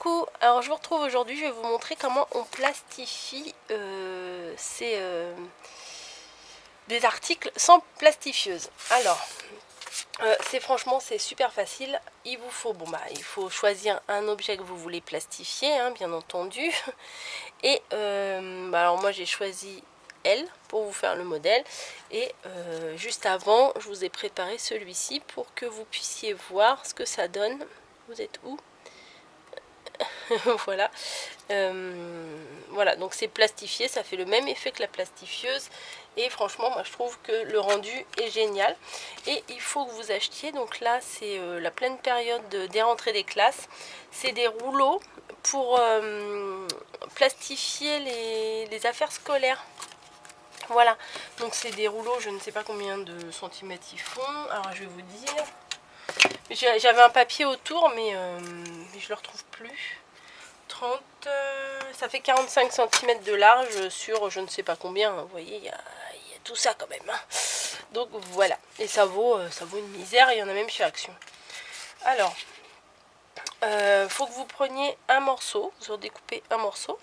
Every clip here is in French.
Coucou, alors je vous retrouve aujourd'hui, je vais vous montrer comment on plastifie des articles sans plastifieuse. Alors, franchement c'est super facile, il vous faut, il faut choisir un objet que vous voulez plastifier, hein, bien entendu. Et alors moi j'ai choisi elle pour vous faire le modèle, et juste avant je vous ai préparé celui-ci pour que vous puissiez voir ce que ça donne. Vous êtes où? Voilà, voilà, donc c'est plastifié, ça fait le même effet que la plastifieuse, et franchement moi je trouve que le rendu est génial. Et il faut que vous achetiez, donc là c'est la pleine période des rentrées des classes, c'est des rouleaux pour plastifier les affaires scolaires. Voilà, donc c'est des rouleaux, je ne sais pas combien de centimètres ils font, alors je vais vous dire. J'avais un papier autour, mais je le retrouve plus. 30, ça fait 45 cm de large sur je ne sais pas combien, hein. Vous voyez, il y a tout ça quand même, hein. Donc voilà, et ça vaut une misère, il y en a même chez Action. Alors, faut que vous preniez un morceau, vous redécoupez un morceau,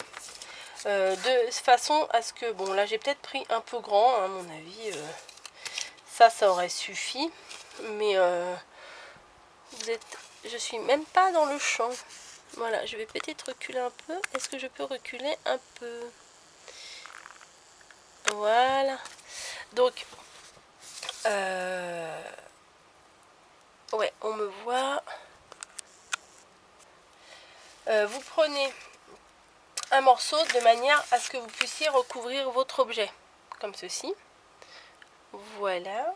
de façon à ce que, bon là j'ai peut-être pris un peu grand, hein, à mon avis, ça aurait suffi, mais je suis même pas dans le champ. Voilà, je vais peut-être reculer un peu. Est-ce que je peux reculer un peu? Voilà. Donc, ouais, on me voit. Vous prenez un morceau de manière à ce que vous puissiez recouvrir votre objet, comme ceci. Voilà.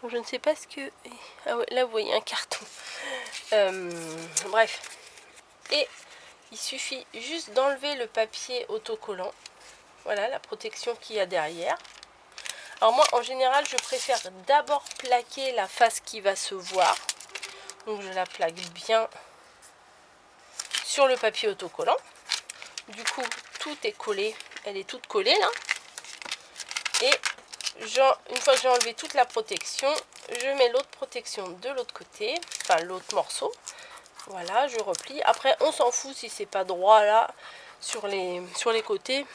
Je ne sais pas ce que... Ah ouais, là, vous voyez un carton. Bref. Et il suffit juste d'enlever le papier autocollant. Voilà la protection qu'il y a derrière. Alors moi en général je préfère d'abord plaquer la face qui va se voir. Donc je la plaque bien sur le papier autocollant. Du coup tout est collé, elle est toute collée là. Et une fois que j'ai enlevé toute la protection, je mets l'autre protection de l'autre côté, enfin l'autre morceau. Voilà, je replie. Après on s'en fout si c'est pas droit là sur les côtés.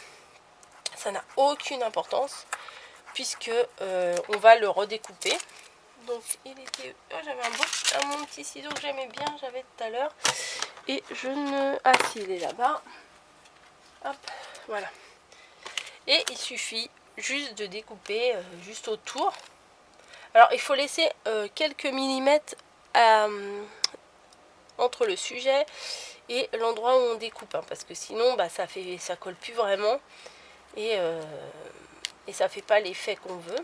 Ça n'a aucune importance puisque on va le redécouper. Donc il était... Oh, j'avais mon petit ciseau que j'aimais bien, j'avais tout à l'heure. Et je ne... Ah si, il est là-bas. Hop, voilà. Et il suffit juste de découper juste autour. Alors il faut laisser quelques millimètres entre le sujet et l'endroit où on découpe, hein, parce que sinon ça colle plus vraiment. Et ça fait pas l'effet qu'on veut.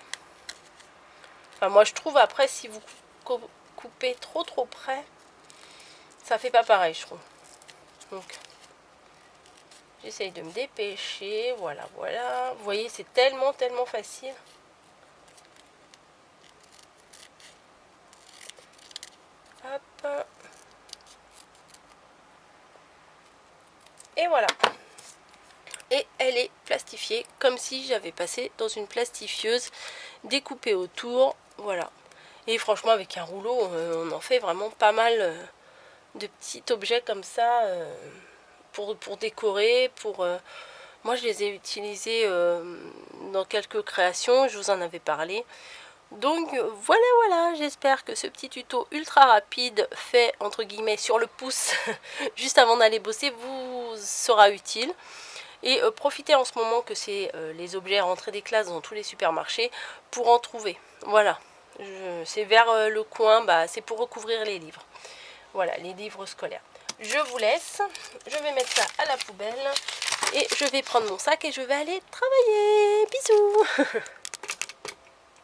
Enfin moi je trouve, après si vous coupez trop près, ça fait pas pareil je trouve. Donc j'essaye de me dépêcher, voilà. Vous voyez, c'est tellement facile. Hop. Et voilà. Et elle est plastifiée comme si j'avais passé dans une plastifieuse, découpée autour, voilà. Et franchement avec un rouleau on en fait vraiment pas mal de petits objets comme ça pour décorer, moi je les ai utilisés dans quelques créations, je vous en avais parlé. Donc voilà, j'espère que ce petit tuto ultra rapide fait entre guillemets sur le pouce juste avant d'aller bosser vous sera utile. Et profitez en ce moment que c'est les objets à rentrée des classes dans tous les supermarchés pour en trouver. Voilà, c'est vers le coin, c'est pour recouvrir les livres. Voilà, les livres scolaires. Je vous laisse, je vais mettre ça à la poubelle et je vais prendre mon sac et je vais aller travailler. Bisous.